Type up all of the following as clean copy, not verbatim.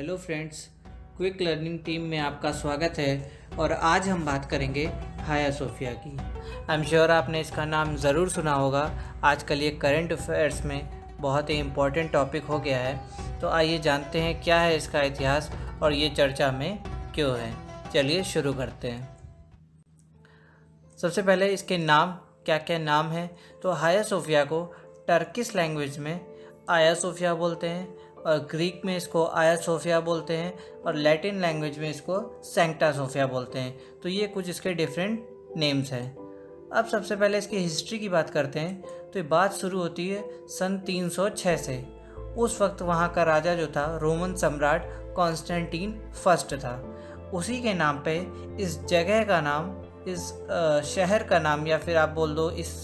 Hello friends, quick learning team में आपका स्वागत है। और आज हम बात करेंगे हाया सोफिया की। आई एम श्योर आपने इसका नाम ज़रूर सुना होगा। आजकल ये करंट अफेयर्स में बहुत ही इम्पोर्टेंट टॉपिक हो गया है। तो आइए जानते हैं क्या है इसका इतिहास और ये चर्चा में क्यों है। चलिए शुरू करते हैं। सबसे पहले इसके नाम क्या क्या नाम है। तो हाया सोफिया को टर्किश लैंग्वेज में आया सोफिया बोलते हैं, और ग्रीक में इसको आया सोफिया बोलते हैं, और लैटिन लैंग्वेज में इसको सैंक्टा सोफिया बोलते हैं। तो ये कुछ इसके डिफरेंट नेम्स हैं। अब सबसे पहले इसकी हिस्ट्री की बात करते हैं। तो ये बात शुरू होती है सन 306 से। उस वक्त वहाँ का राजा जो था रोमन सम्राट कॉन्स्टेंटीन फर्स्ट था। उसी के नाम पे इस जगह का नाम, इस शहर का नाम, या फिर आप बोल दो इस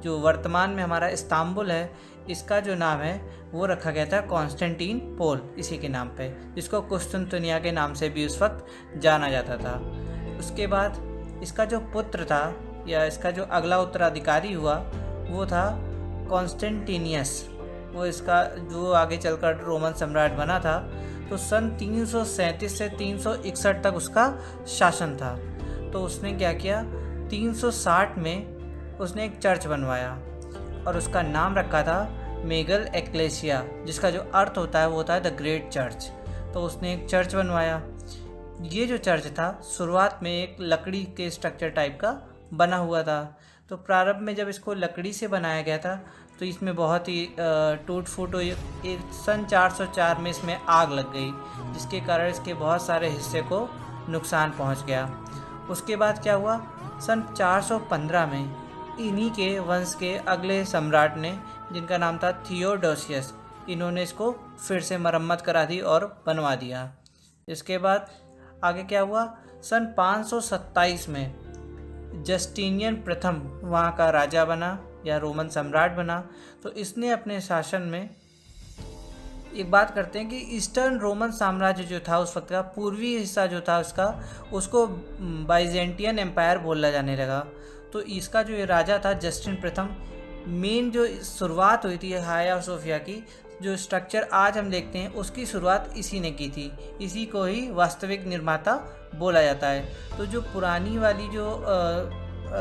जो वर्तमान में हमारा इस्तांबुल है, इसका जो नाम है वो रखा गया था कॉन्स्टेंटीन पोल, इसी के नाम पे, जिसको कुस्तुनतुनिया के नाम से भी उस वक्त जाना जाता था। उसके बाद इसका जो पुत्र था या इसका जो अगला उत्तराधिकारी हुआ वो था कॉन्स्टेंटिनियस। वो इसका जो आगे चलकर रोमन सम्राट बना था। तो सन 337 से 361 तक उसका शासन था। तो उसने क्या किया, 360 में उसने एक चर्च बनवाया और उसका नाम रखा था मेगल एक्लेसिया, जिसका जो अर्थ होता है वो होता है द ग्रेट चर्च। तो उसने एक चर्च बनवाया। ये जो चर्च था शुरुआत में एक लकड़ी के स्ट्रक्चर टाइप का बना हुआ था। तो प्रारंभ में जब इसको लकड़ी से बनाया गया था तो इसमें बहुत ही टूट फूट हुई। सन 404 में इसमें आग लग गई, जिसके कारण इसके बहुत सारे हिस्से को नुकसान पहुंच गया। उसके बाद क्या हुआ, सन 415 में इन्हीं के वंश के अगले सम्राट ने, जिनका नाम था थियोडोसियस, इन्होंने इसको फिर से मरम्मत करा दी और बनवा दिया। इसके बाद आगे क्या हुआ, सन 527 में जस्टिनियन प्रथम वहाँ का राजा बना या रोमन सम्राट बना। तो इसने अपने शासन में, एक बात करते हैं कि ईस्टर्न रोमन साम्राज्य जो था उस वक्त का पूर्वी हिस्सा जो था उसको बाइजेंटियन एम्पायर बोला जाने लगा। तो इसका जो ये राजा था जस्टिन प्रथम, मेन जो शुरुआत हुई थी हाया सोफिया की, जो स्ट्रक्चर आज हम देखते हैं उसकी शुरुआत इसी ने की थी। इसी को ही वास्तविक निर्माता बोला जाता है। तो जो पुरानी वाली जो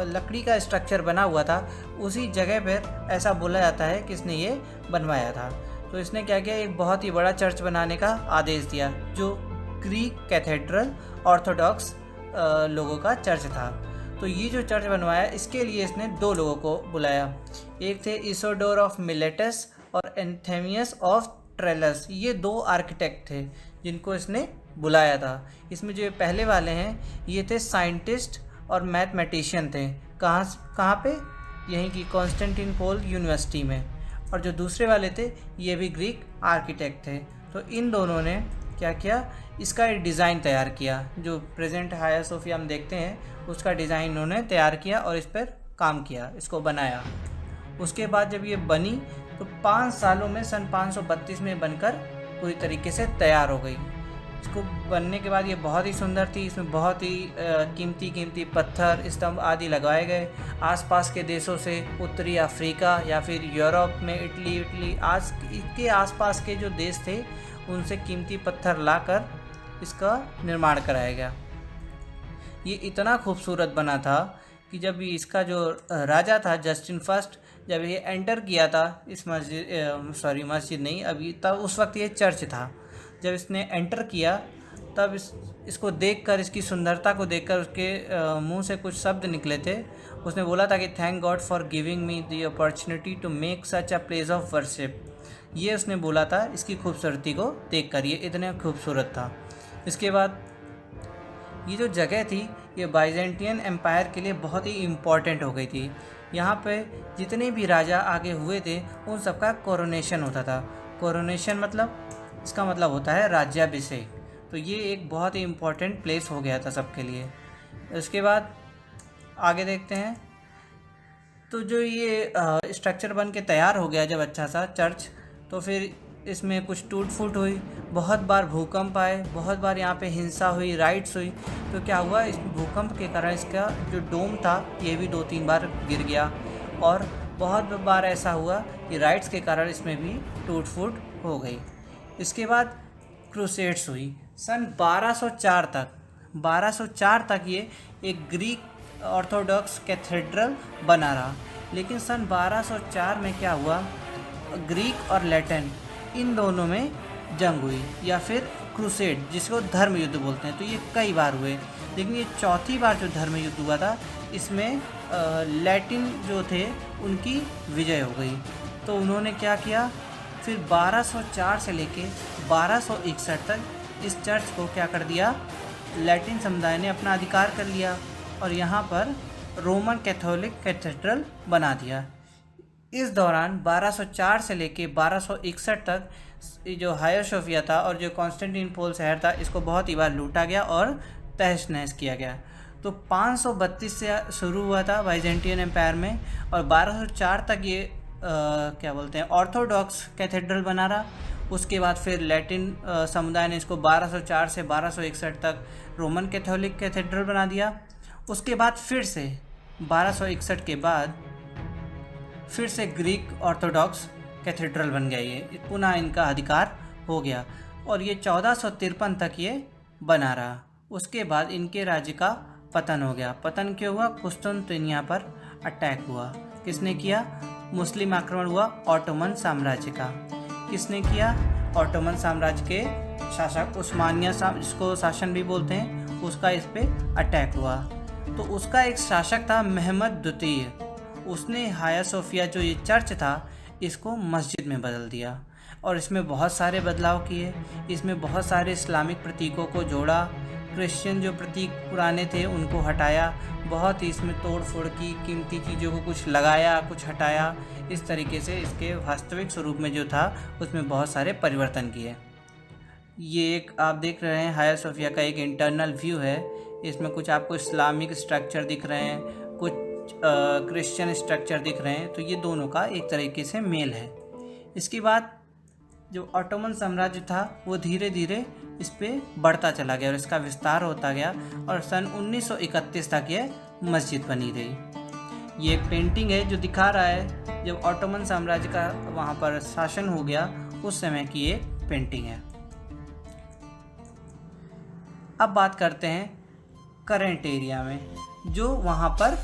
लकड़ी का स्ट्रक्चर बना हुआ था उसी जगह पर ऐसा बोला जाता है कि इसने ये बनवाया था। तो इसने क्या किया, एक बहुत ही बड़ा चर्च बनाने का आदेश दिया, जो ग्रीक कैथेड्रल ऑर्थोडॉक्स लोगों का चर्च था। तो ये जो चर्च बनवाया, इसके लिए इसने दो लोगों को बुलाया। एक थे इसोडोर ऑफ मिलेटस और एंथेमियस ऑफ ट्रेलस। ये दो आर्किटेक्ट थे जिनको इसने बुलाया था। इसमें जो पहले वाले हैं ये थे साइंटिस्ट और मैथमेटिशियन थे। कहाँ पे, यहीं की कॉन्स्टेंटिनोपल यूनिवर्सिटी में। और जो दूसरे वाले थे ये भी ग्रीक आर्किटेक्ट थे। तो इन दोनों ने क्या किया, इसका एक डिज़ाइन तैयार किया। जो प्रेजेंट हाया सोफिया हम देखते हैं उसका डिज़ाइन इन्होंने तैयार किया और इस पर काम किया, इसको बनाया। उसके बाद जब ये बनी तो 5 सालों में सन 532 में बनकर पूरी तरीके से तैयार हो गई। इसको बनने के बाद ये बहुत ही सुंदर थी। इसमें बहुत ही कीमती पत्थर, स्तंभ आदि लगाए गए। आसपास के देशों से, उत्तरी अफ्रीका या फिर यूरोप में इटली आज इसके आसपास के जो देश थे उनसे कीमती पत्थर लाकर इसका निर्माण कराया गया। ये इतना खूबसूरत बना था कि जब इसका जो राजा था जस्टिन फर्स्ट, जब ये एंटर किया था इस मस्जिद नहीं, अभी तब उस वक्त ये चर्च था। जब इसने एंटर किया तब इसको देखकर, इसकी सुंदरता को देखकर उसके मुंह से कुछ शब्द निकले थे। उसने बोला था कि thank God for giving me the opportunity to make such a place of worship. ये उसने बोला था इसकी खूबसूरती को देखकर, ये इतने खूबसूरत था। इसके बाद ये जो जगह थी ये बाइजेंटियन एम्पायर के लिए बहुत ही इम्पॉर्टेंट हो गई थी। यहाँ पे जितने भी राजा आगे हुए थे उन सबका कोरोनेशन होता था। कोरोनेशन मतलब, इसका मतलब होता है राज्याभिषेक। तो ये एक बहुत ही इम्पॉर्टेंट प्लेस हो गया था सबके लिए। उसके बाद आगे देखते हैं। तो जो ये स्ट्रक्चर बन के तैयार हो गया जब अच्छा सा चर्च, तो फिर इसमें कुछ टूट फूट हुई, बहुत बार भूकंप आए, बहुत बार यहाँ पे हिंसा हुई, राइट्स हुई। तो क्या हुआ, इस भूकंप के कारण इसका जो डोम था ये भी 2-3 बार गिर गया। और बहुत बार ऐसा हुआ कि राइट्स के कारण इसमें भी टूट फूट हो गई। इसके बाद क्रूसेड्स हुई सन 1204 तक ये एक ग्रीक ऑर्थोडॉक्स कैथेड्रल बना रहा। लेकिन सन 1204 में क्या हुआ, ग्रीक और लैटिन इन दोनों में जंग हुई, या फिर क्रूसेड जिसको धर्म युद्ध बोलते हैं। तो ये कई बार हुए, लेकिन ये चौथी बार जो धर्म युद्ध हुआ था इसमें लैटिन जो थे उनकी विजय हो गई। तो उन्होंने क्या किया, फिर 1204 से लेके 1261 तक इस चर्च को क्या कर दिया, लैटिन समुदाय ने अपना अधिकार कर लिया और यहाँ पर रोमन कैथोलिक कैथेड्रल बना दिया। इस दौरान 1204 से लेके 1261 तक जो हाया सोफिया था और जो कॉन्स्टेंटिनोपल शहर था इसको बहुत ही बार लूटा गया और तहस नहस किया गया। तो 532 से शुरू हुआ था बाइजेंटियन एम्पायर में और 1204 तक ये क्या बोलते हैं ऑर्थोडॉक्स कैथेड्रल बना रहा। उसके बाद फिर लैटिन समुदाय ने इसको 1204 से 1261 तक रोमन कैथोलिक कैथेड्रल बना दिया। उसके बाद फिर से 1261 के बाद फिर से ग्रीक ऑर्थोडॉक्स कैथेड्रल बन गया, ये पुनः इनका अधिकार हो गया और ये 1453 तक ये बना रहा। उसके बाद इनके राज्य का पतन हो गया। पतन क्यों हुआ, कुस्तुनतुनिया पर अटैक हुआ। किसने किया, मुस्लिम आक्रमण हुआ ऑटोमन साम्राज्य का। किसने किया, ऑटोमन साम्राज्य के शासक उस्मानिया जिसको शासन भी बोलते हैं, उसका इस पे अटैक हुआ। तो उसका एक शासक था महमद द्वितीय, उसने हाया सोफिया जो ये चर्च था इसको मस्जिद में बदल दिया और इसमें बहुत सारे बदलाव किए। इसमें बहुत सारे इस्लामिक प्रतीकों को जोड़ा, क्रिश्चियन जो प्रतीक पुराने थे उनको हटाया, बहुत ही इसमें तोड़ फोड़ की, कीमती चीज़ों को कुछ लगाया कुछ हटाया। इस तरीके से इसके वास्तविक स्वरूप में जो था उसमें बहुत सारे परिवर्तन किए। ये एक आप देख रहे हैं हाया सोफिया का एक इंटरनल व्यू है। इसमें कुछ आपको इस्लामिक स्ट्रक्चर दिख रहे हैं, कुछ क्रिश्चियन स्ट्रक्चर दिख रहे हैं। तो ये दोनों का एक तरीके से मेल है। इसके बाद जो ऑटोमन साम्राज्य था वो धीरे धीरे इस पे बढ़ता चला गया और इसका विस्तार होता गया और सन 1931 तक ये मस्जिद बनी रही। ये एक पेंटिंग है जो दिखा रहा है जब ऑटोमन साम्राज्य का वहाँ पर शासन हो गया उस समय की ये पेंटिंग है। अब बात करते हैं करंट एरिया में, जो वहाँ पर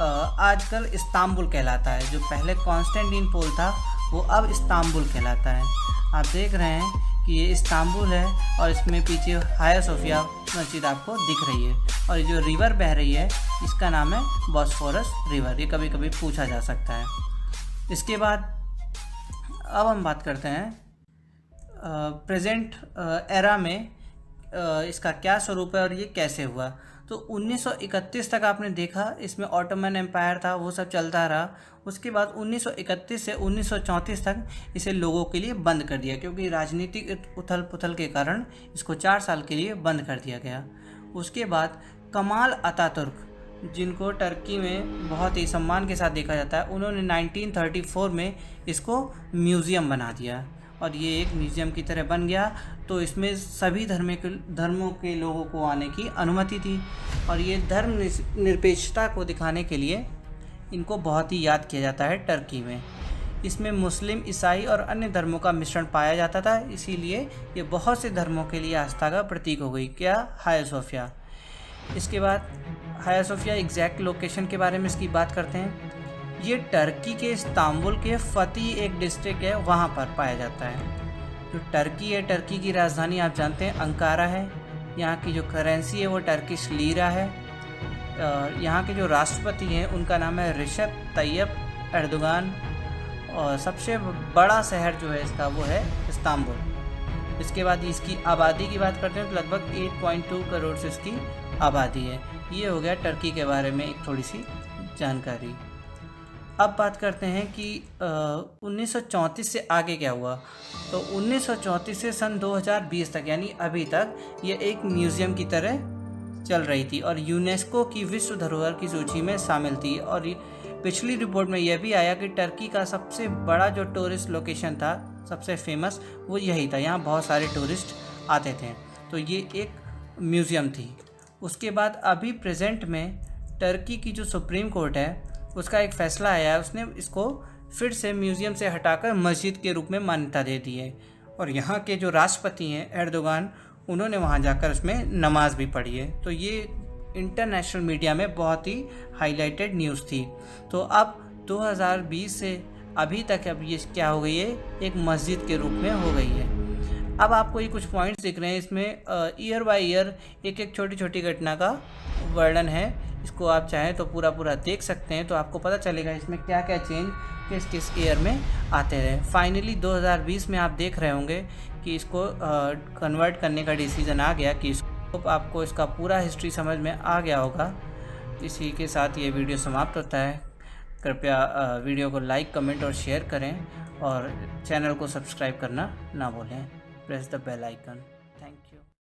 आजकल इस्तांबुल कहलाता है। जो पहले कॉन्स्टेंटिनोपल था वो अब इस्तांबुल कहलाता है। आप देख रहे हैं कि ये इस्तांबुल है और इसमें पीछे हाया सोफिया मस्जिद आपको दिख रही है और जो रिवर बह रही है इसका नाम है बॉस्फोरस रिवर। ये कभी कभी पूछा जा सकता है। इसके बाद अब हम बात करते हैं प्रेजेंट एरा में इसका क्या स्वरूप है और ये कैसे हुआ। तो 1931 तक आपने देखा इसमें ऑटोमन एम्पायर था, वो सब चलता रहा। उसके बाद 1931 से 1934 तक इसे लोगों के लिए बंद कर दिया क्योंकि राजनीतिक उथल पुथल के कारण इसको 4 साल के लिए बंद कर दिया गया। उसके बाद कमाल अतातुर्क, जिनको टर्की में बहुत ही सम्मान के साथ देखा जाता है, उन्होंने 1934 में इसको म्यूज़ियम बना दिया और ये एक म्यूज़ियम की तरह बन गया। तो इसमें सभी धर्मों के लोगों को आने की अनुमति थी और ये धर्म निरपेक्षता को दिखाने के लिए इनको बहुत ही याद किया जाता है टर्की में। इसमें मुस्लिम, ईसाई और अन्य धर्मों का मिश्रण पाया जाता था, इसीलिए ये बहुत से धर्मों के लिए आस्था का प्रतीक हो गई। क्या, हाया सोफिया। इसके बाद हाया सोफिया एग्जैक्ट लोकेशन के बारे में इसकी बात करते हैं। ये टर्की के इस्तांबुल के फती एक डिस्ट्रिक्ट है, वहाँ पर पाया जाता है। जो टर्की है, टर्की की राजधानी आप जानते हैं अंकारा है। यहाँ की जो करेंसी है वो टर्किश लीरा है। यहाँ के जो राष्ट्रपति हैं उनका नाम है रिसेप तैयब एर्दोगान और सबसे बड़ा शहर जो है इसका वो है इस्तांबुल। इसके बाद इसकी आबादी की बात करते हैं तो लगभग 8.2 करोड़ से इसकी आबादी है। ये हो गया टर्की के बारे में एक थोड़ी सी जानकारी। अब बात करते हैं कि 1934 से आगे क्या हुआ। तो 1934 से सन 2020 तक यानी अभी तक ये एक म्यूज़ियम की तरह चल रही थी और यूनेस्को की विश्व धरोहर की सूची में शामिल थी। और पिछली रिपोर्ट में यह भी आया कि टर्की का सबसे बड़ा जो टूरिस्ट लोकेशन था, सबसे फेमस, वो यही था। यहाँ बहुत सारे टूरिस्ट आते थे, तो ये एक म्यूज़ियम थी। उसके बाद अभी प्रेजेंट में टर्की की जो सुप्रीम कोर्ट है उसका एक फ़ैसला आया है, उसने इसको फिर से म्यूज़ियम से हटाकर मस्जिद के रूप में मान्यता दे दी है और यहाँ के जो राष्ट्रपति हैं एर्दोगान, उन्होंने वहाँ जाकर उसमें नमाज भी पढ़ी है। तो ये इंटरनेशनल मीडिया में बहुत ही हाईलाइटेड न्यूज़ थी। तो अब 2020 से अभी तक अब ये क्या हो गई है, एक मस्जिद के रूप में हो गई है। अब आपको ये कुछ पॉइंट्स दिख रहे हैं, इसमें ईयर बाय ईयर एक एक छोटी छोटी घटना का वर्णन है। इसको आप चाहें तो पूरा देख सकते हैं, तो आपको पता चलेगा इसमें क्या क्या चेंज किस किस ईयर में आते रहे। फाइनली 2020 में आप देख रहे होंगे कि इसको कन्वर्ट करने का डिसीज़न आ गया, कि इसको आपको इसका पूरा हिस्ट्री समझ में आ गया होगा। इसी के साथ ये वीडियो समाप्त होता है। कृपया वीडियो को लाइक, कमेंट और शेयर करें और चैनल को सब्सक्राइब करना ना भूलें। Press the bell icon.